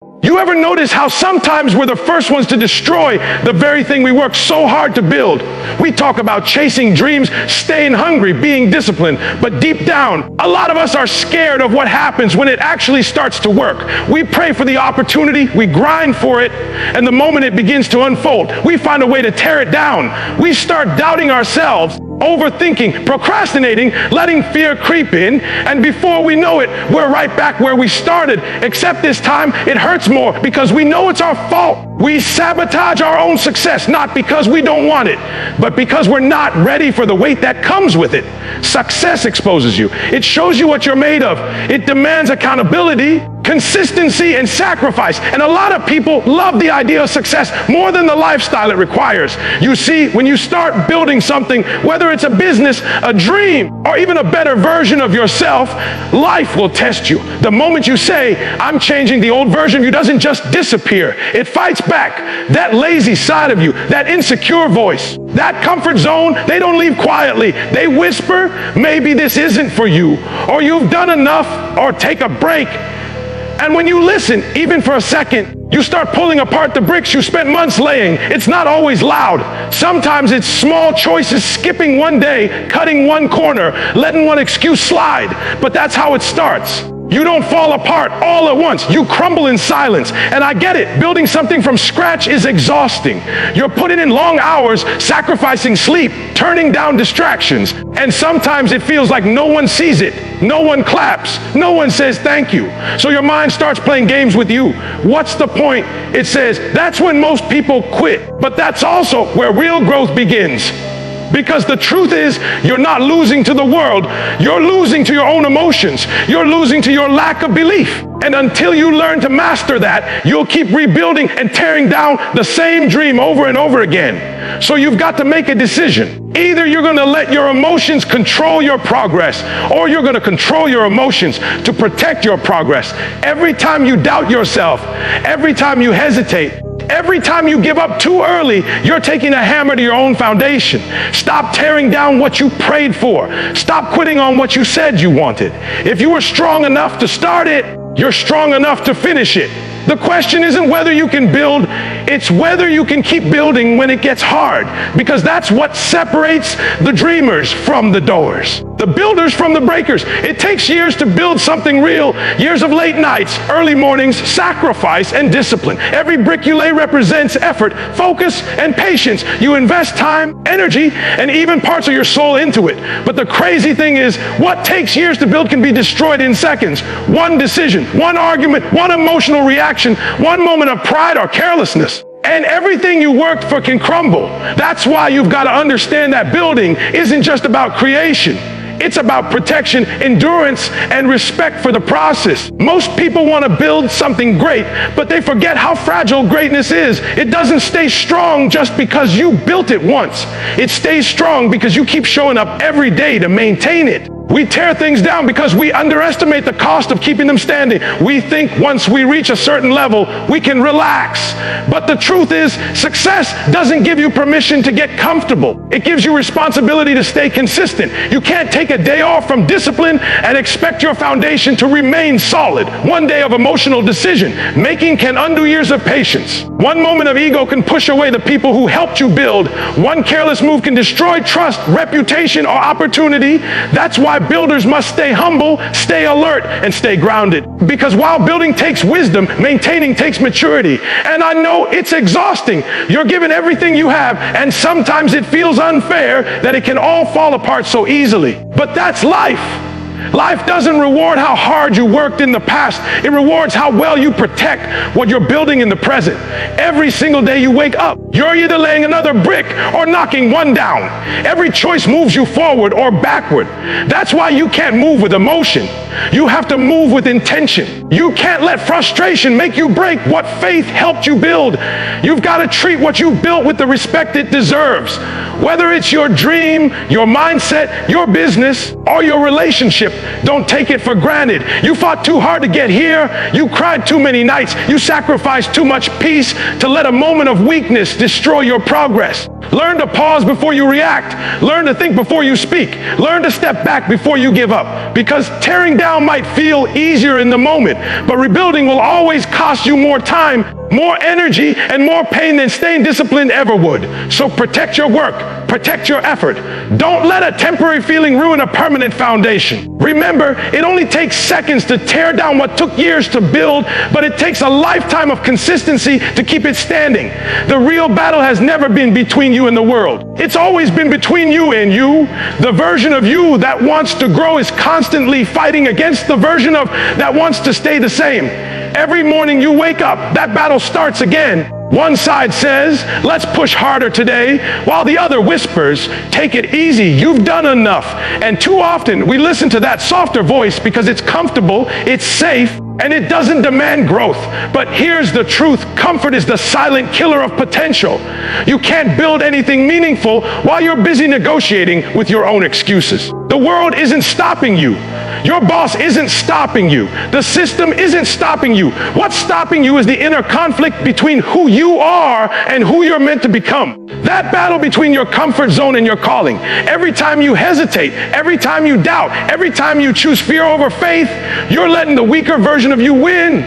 You ever notice how sometimes we're the first ones to destroy the very thing we work so hard to build? We talk about chasing dreams, staying hungry, being disciplined, but deep down, a lot of us are scared of what happens when it actually starts to work. We pray for the opportunity, we grind for it, and the moment it begins to unfold, we find a way to tear it down. We start doubting ourselves, overthinking, procrastinating, letting fear creep in, and before we know it, we're right back where we started, except this time it hurts more because we know it's our fault. We sabotage our own success, not because we don't want it, but because we're not ready for the weight that comes with it. Success exposes you. It shows you what you're made of. It demands accountability, consistency, and sacrifice. And a lot of people love the idea of success more than the lifestyle it requires. You see, when you start building something, whether it's a business, a dream, or even a better version of yourself, life will test you. The moment you say, I'm changing the old version, you doesn't just disappear. It fights back. That lazy side of you, that insecure voice, that comfort zone, they don't leave quietly. They whisper, maybe this isn't for you, or you've done enough, or take a break. And when you listen, even for a second, you start pulling apart the bricks you spent months laying. It's not always loud. Sometimes it's small choices, skipping one day, cutting one corner, letting one excuse slide. But that's how it starts. You don't fall apart all at once. You crumble in silence. And I get it. Building something from scratch is exhausting. You're putting in long hours, sacrificing sleep, turning down distractions. And sometimes it feels like no one sees it. No one claps. No one says thank you. So your mind starts playing games with you. What's the point? It says that's when most people quit. But that's also where real growth begins. Because the truth is, you're not losing to the world. You're losing to your own emotions. You're losing to your lack of belief. And until you learn to master that, you'll keep rebuilding and tearing down the same dream over and over again. So you've got to make a decision. Either you're going to let your emotions control your progress, or you're going to control your emotions to protect your progress. Every time you doubt yourself, every time you hesitate, every time you give up too early, you're taking a hammer to your own foundation. Stop tearing down what you prayed for. Stop quitting on what you said you wanted. If you were strong enough to start it, you're strong enough to finish it. The question isn't whether you can build, it's whether you can keep building when it gets hard, because that's what separates the dreamers from the doers, the builders from the breakers. It takes years to build something real, years of late nights, early mornings, sacrifice, and discipline. Every brick you lay represents effort, focus, and patience. You invest time, energy, and even parts of your soul into it. But the crazy thing is, what takes years to build can be destroyed in seconds. One decision, one argument, one emotional reaction, one moment of pride or carelessness, and everything you worked for can crumble. That's why you've got to understand that building isn't just about creation. It's about protection, endurance, and respect for the process. Most people want to build something great, but they forget how fragile greatness is. It doesn't stay strong just because you built it once. It stays strong because you keep showing up every day to maintain it. We tear things down because we underestimate the cost of keeping them standing. We think once we reach a certain level, we can relax. But the truth is, success doesn't give you permission to get comfortable. It gives you responsibility to stay consistent. You can't take a day off from discipline and expect your foundation to remain solid. One day of emotional decision making can undo years of patience. One moment of ego can push away the people who helped you build. One careless move can destroy trust, reputation, or opportunity. That's why builders must stay humble, stay alert, and stay grounded. Because while building takes wisdom, maintaining takes maturity. And I know it's exhausting. You're giving everything you have, and sometimes it feels unfair that it can all fall apart so easily. But that's life. Life doesn't reward how hard you worked in the past. It rewards how well you protect what you're building in the present. Every single day you wake up, you're either laying another brick or knocking one down. Every choice moves you forward or backward. That's why you can't move with emotion. You have to move with intention. You can't let frustration make you break what faith helped you build. You've got to treat what you built with the respect it deserves. Whether it's your dream, your mindset, your business, or your relationship, don't take it for granted. You fought too hard to get here. You cried too many nights. You sacrificed too much peace to let a moment of weakness destroy your progress. Learn to pause before you react. Learn to think before you speak. Learn to step back before you give up. Because tearing down might feel easier in the moment, but rebuilding will always cost you more time, more energy, and more pain than staying disciplined ever would. So protect your work. Protect your effort. Don't let a temporary feeling ruin a permanent foundation. Remember, it only takes seconds to tear down what took years to build, but it takes a lifetime of consistency to keep it standing. The real battle has never been between you and the world. It's always been between you and you. The version of you that wants to grow is constantly fighting against the version of that wants to stay the same. Every morning you wake up, that battle starts again. One side says, let's push harder today, while the other whispers, take it easy, you've done enough. And too often we listen to that softer voice because it's comfortable, it's safe, and it doesn't demand growth. But here's the truth. Comfort is the silent killer of potential. You can't build anything meaningful while you're busy negotiating with your own excuses. The world isn't stopping you. Your boss isn't stopping you. The system isn't stopping you. What's stopping you is the inner conflict between who you are and who you're meant to become. That battle between your comfort zone and your calling. Every time you hesitate, every time you doubt, every time you choose fear over faith, you're letting the weaker version of you win.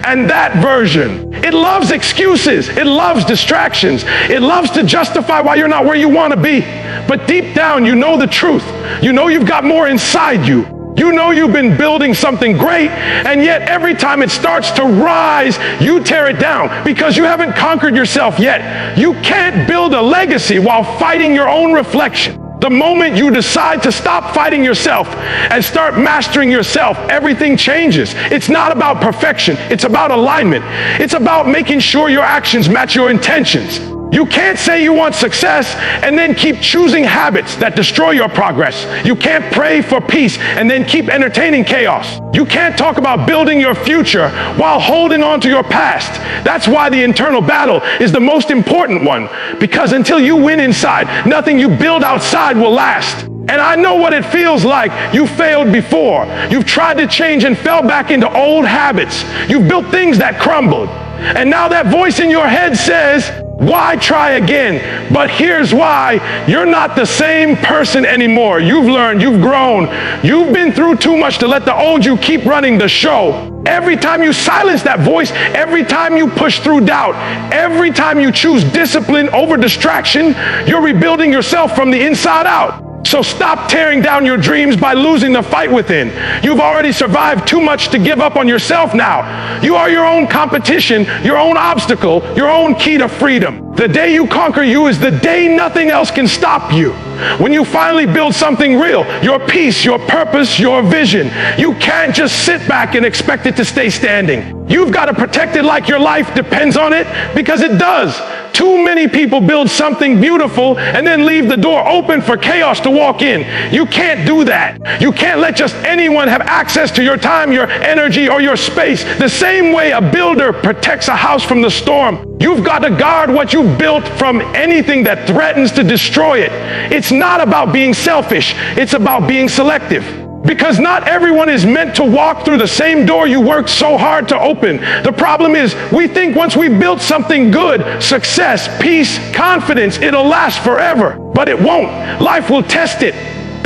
And that version, it loves excuses. It loves distractions. It loves to justify why you're not where you want to be. But deep down, you know the truth. You know you've got more inside you. You know you've been building something great, and yet every time it starts to rise, you tear it down because you haven't conquered yourself yet. You can't build a legacy while fighting your own reflection. The moment you decide to stop fighting yourself and start mastering yourself, everything changes. It's not about perfection. It's about alignment. It's about making sure your actions match your intentions. You can't say you want success and then keep choosing habits that destroy your progress. You can't pray for peace and then keep entertaining chaos. You can't talk about building your future while holding on to your past. That's why the internal battle is the most important one, because until you win inside, nothing you build outside will last. And I know what it feels like. You failed before. You've tried to change and fell back into old habits. You've built things that crumbled. And now that voice in your head says, why try again? But here's why. You're not the same person anymore. You've learned, you've grown. You've been through too much to let the old you keep running the show. Every time you silence that voice, every time you push through doubt, every time you choose discipline over distraction, you're rebuilding yourself from the inside out. So stop tearing down your dreams by losing the fight within. You've already survived too much to give up on yourself now. You are your own competition, your own obstacle, your own key to freedom. The day you conquer you is the day nothing else can stop you. When you finally build something real, your peace, your purpose, your vision, you can't just sit back and expect it to stay standing. You've got to protect it like your life depends on it, because it does. Too many people build something beautiful and then leave the door open for chaos to walk in. You can't do that. You can't let just anyone have access to your time, your energy, or your space. The same way a builder protects a house from the storm, you've got to guard what you built from anything that threatens to destroy it. It's not about being selfish. It's about being selective. Because not everyone is meant to walk through the same door you worked so hard to open. The problem is, we think once we built something good, success, peace, confidence, it'll last forever. But it won't. Life will test it.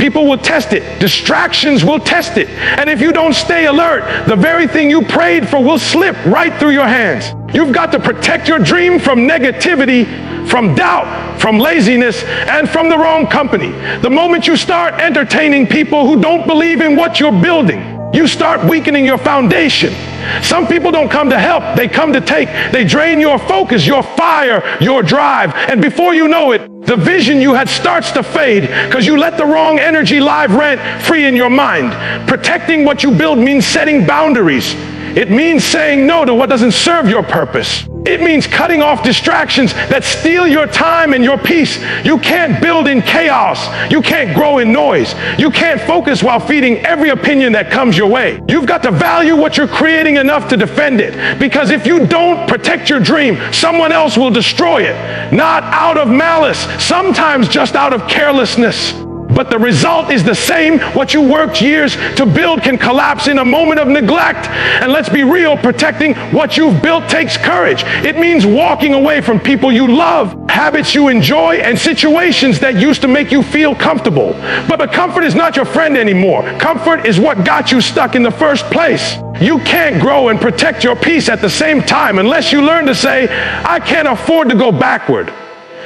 People will test it. Distractions will test it. And if you don't stay alert, the very thing you prayed for will slip right through your hands. You've got to protect your dream from negativity, from doubt, from laziness, and from the wrong company. The moment you start entertaining people who don't believe in what you're building, you start weakening your foundation. Some people don't come to help, they come to take. They drain your focus, your fire, your drive, and before you know it, the vision you had starts to fade because you let the wrong energy lie rent free in your mind. Protecting what you build means setting boundaries. It means saying no to what doesn't serve your purpose. It means cutting off distractions that steal your time and your peace. You can't build in chaos. You can't grow in noise. You can't focus while feeding every opinion that comes your way. You've got to value what you're creating enough to defend it. Because if you don't protect your dream, someone else will destroy it. Not out of malice, sometimes just out of carelessness. but the result is the same. What you worked years to build can collapse in a moment of neglect. And let's be real, protecting what you've built takes courage. It means walking away from people you love, habits you enjoy, and situations that used to make you feel comfortable. But comfort is not your friend anymore. Comfort is what got you stuck in the first place. You can't grow and protect your peace at the same time unless you learn to say, I can't afford to go backward.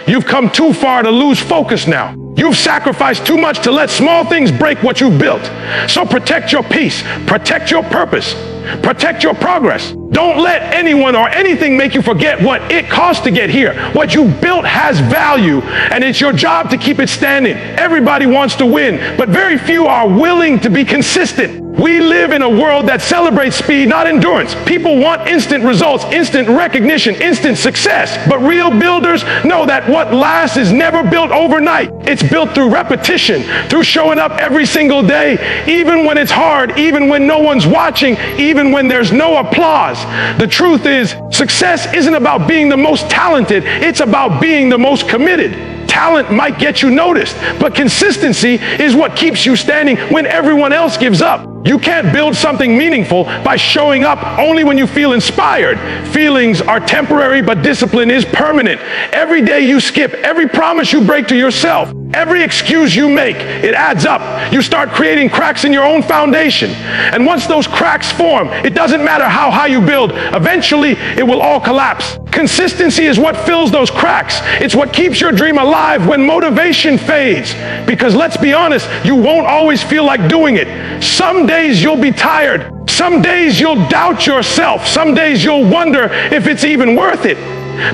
You've come too far to lose focus now. You've sacrificed too much to let small things break what you've built. So protect your peace, protect your purpose, protect your progress. Don't let anyone or anything make you forget what it costs to get here. What you built has value, and it's your job to keep it standing. Everybody wants to win, but very few are willing to be consistent. We live in a world that celebrates speed, not endurance. People want instant results, instant recognition, instant success. But real builders know that what lasts is never built overnight. It's built through repetition, through showing up every single day, even when it's hard, even when no one's watching, even when there's no applause. The truth is, success isn't about being the most talented, it's about being the most committed. Talent might get you noticed, but consistency is what keeps you standing when everyone else gives up. You can't build something meaningful by showing up only when you feel inspired. Feelings are temporary, but discipline is permanent. Every day you skip, every promise you break to yourself, every excuse you make, it adds up. You start creating cracks in your own foundation. And once those cracks form, it doesn't matter how high you build, eventually it will all collapse. Consistency is what fills those cracks. It's what keeps your dream alive when motivation fades. Because let's be honest, you won't always feel like doing it. Some days you'll be tired. Some days you'll doubt yourself. Some days you'll wonder if it's even worth it.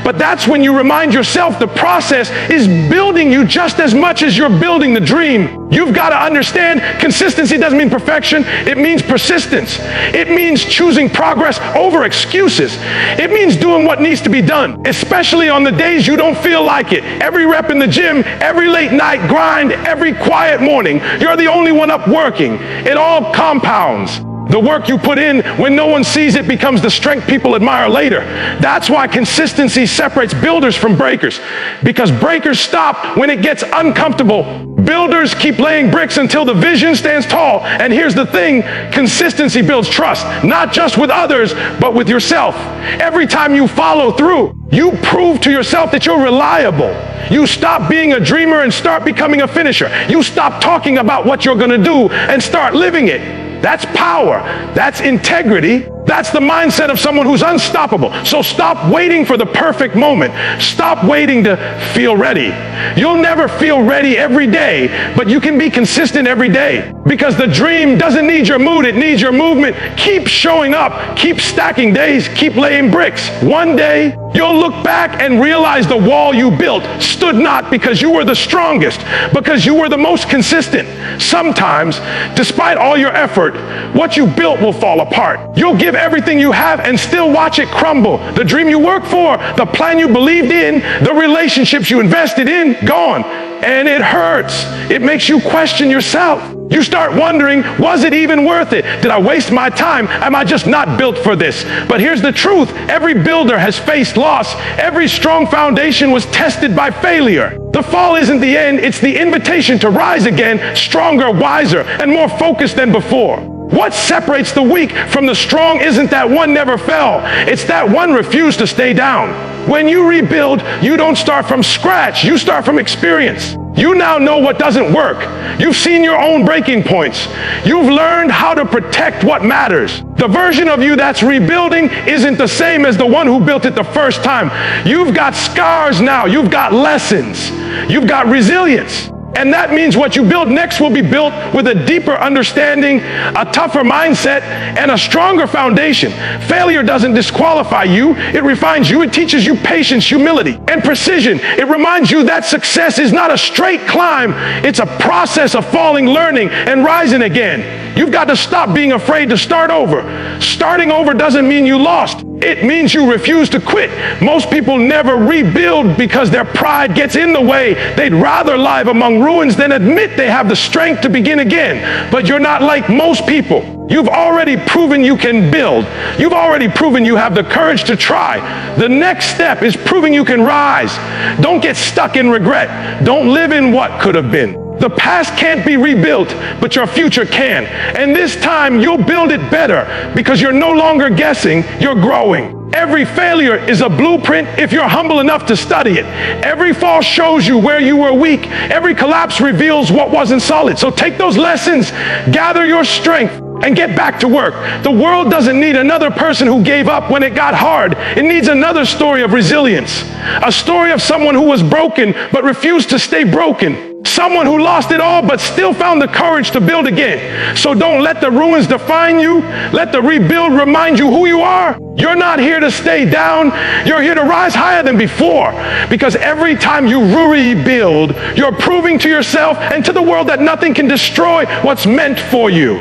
But that's when you remind yourself the process is building you just as much as you're building the dream. You've got to understand, consistency doesn't mean perfection. It means persistence. It means choosing progress over excuses. It means doing what needs to be done, especially on the days you don't feel like it. Every rep in the gym, every late night grind, every quiet morning, you're the only one up working. It all compounds. The work you put in when no one sees it becomes the strength people admire later. That's why consistency separates builders from breakers. Because breakers stop when it gets uncomfortable. Builders keep laying bricks until the vision stands tall. And here's the thing, consistency builds trust, not just with others, but with yourself. Every time you follow through, you prove to yourself that you're reliable. You stop being a dreamer and start becoming a finisher. You stop talking about what you're gonna do and start living it. That's power. That's integrity. That's the mindset of someone who's unstoppable. So stop waiting for the perfect moment. Stop waiting to feel ready. You'll never feel ready every day, but you can be consistent every day. Because the dream doesn't need your mood, it needs your movement. Keep showing up, keep stacking days, keep laying bricks. One day, you'll look back and realize the wall you built stood not because you were the strongest, because you were the most consistent. Sometimes, despite all your effort, what you built will fall apart. You'll give everything you have and still watch it crumble. The dream you worked for, the plan you believed in, the relationships you invested in, gone. And it hurts. It makes you question yourself. You start wondering, was it even worth it? Did I waste my time? Am I just not built for this? But here's the truth. Every builder has faced loss. Every strong foundation was tested by failure. The fall isn't the end. It's the invitation to rise again, stronger, wiser, and more focused than before. What separates the weak from the strong isn't that one never fell. It's that one refused to stay down. When you rebuild, you don't start from scratch. You start from experience. You now know what doesn't work. You've seen your own breaking points. You've learned how to protect what matters. The version of you that's rebuilding isn't the same as the one who built it the first time. You've got scars now. You've got lessons. You've got resilience. And that means what you build next will be built with a deeper understanding, a tougher mindset, and a stronger foundation. Failure doesn't disqualify you. It refines you. It teaches you patience, humility, and precision. It reminds you that success is not a straight climb. It's a process of falling, learning, and rising again. You've got to stop being afraid to start over. Starting over doesn't mean you lost. It means you refuse to quit. Most people never rebuild because their pride gets in the way. They'd rather live among ruins than admit they have the strength to begin again. But you're not like most people. You've already proven you can build. You've already proven you have the courage to try. The next step is proving you can rise. Don't get stuck in regret. Don't live in what could have been. The past can't be rebuilt, but your future can. And this time you'll build it better because you're no longer guessing, you're growing. Every failure is a blueprint if you're humble enough to study it. Every fall shows you where you were weak. Every collapse reveals what wasn't solid. So take those lessons, gather your strength, and get back to work. The world doesn't need another person who gave up when it got hard. It needs another story of resilience. A story of someone who was broken but refused to stay broken. Someone who lost it all but still found the courage to build again. So don't let the ruins define you. Let the rebuild remind you who you are. You're not here to stay down. You're here to rise higher than before. Because every time you rebuild, you're proving to yourself and to the world that nothing can destroy what's meant for you.